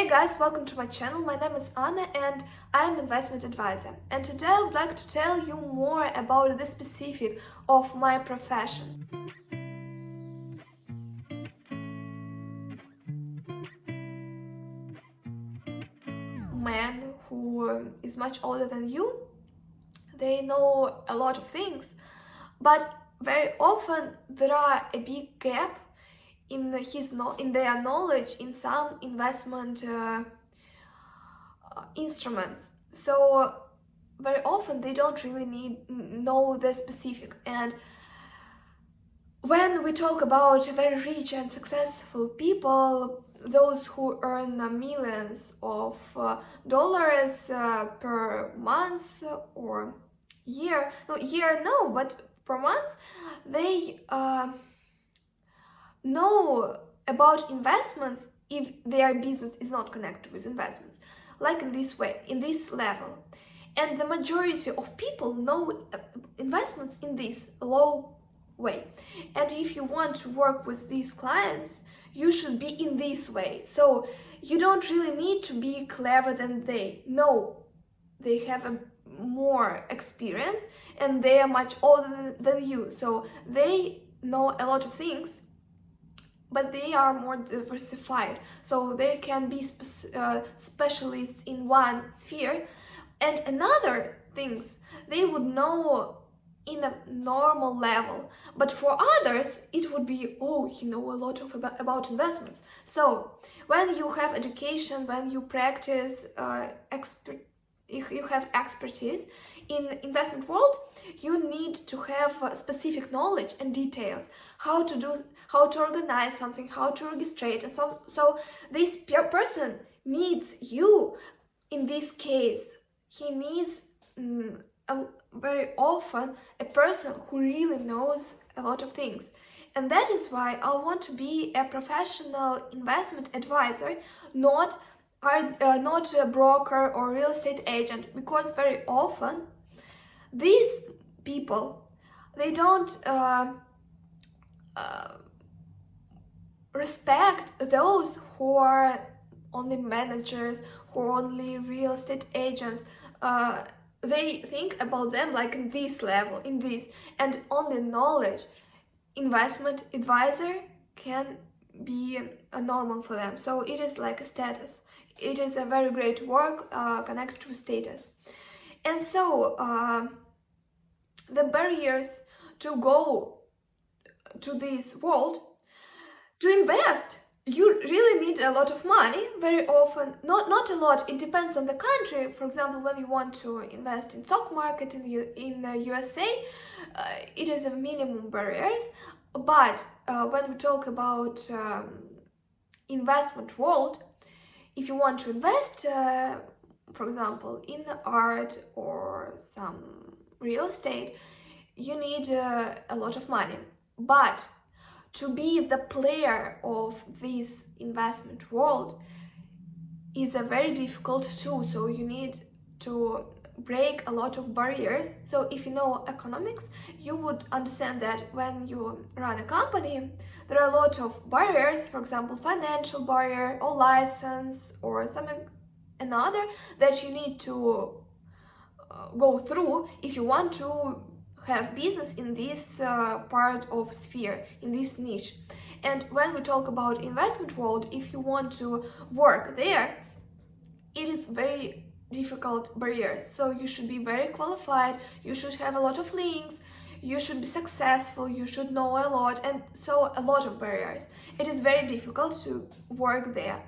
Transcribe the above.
guys, welcome to my channel. My name is Anna and I'm investment advisor. And today I would like to tell you more about the specific of my profession. Man who is much older than you, they know a lot of things, but very often there are a big gap in their knowledge in some investment instruments. So very often they don't really know the specific. And when we talk about very rich and successful people, those who earn millions of dollars per month or year, but per month, they know about investments if their business is not connected with investments, like in this way, in this level. And the majority of people know investments in this low way. And if you want to work with these clients, you should be in this way. So you don't really need to be clever than they. No, they have a more experience and they are much older than you. So they know a lot of things, but they are more diversified. So they can be specialists in one sphere. And another things they would know in a normal level, but for others it would be, oh, you know a lot of about investments. So when you have education, when you practice you have expertise in investment world, you need to have specific knowledge and details, how to organize something, how to register, and so this person needs you. In this case, he needs very often a person who really knows a lot of things. And that is why I want to be a professional investment advisor, not a broker or real estate agent, because very often these people, they don't respect those who are only managers, who are only real estate agents. They think about them like in this level, in this, and only knowledge. Investment advisor can be normal for them. So it is like a status. It is a very great work connected to status. And so the barriers to go to this world, to invest, you really need a lot of money. Very often, not a lot, it depends on the country. For example, when you want to invest in stock market in the USA, it is a minimum barriers. But when we talk about investment world, if you want to invest, for example, in art or some real estate, you need a lot of money. But to be the player of this investment world is a very difficult too. So you need to break a lot of barriers. So if you know economics, you would understand that when you run a company, there are a lot of barriers, for example, financial barrier or license or something another that you need to go through if you want to have business in this part of sphere, in this niche. And when we talk about investment world, if you want to work there, it is very difficult barriers. So you should be very qualified, you should have a lot of links, you should be successful, you should know a lot, and so a lot of barriers. It is very difficult to work there.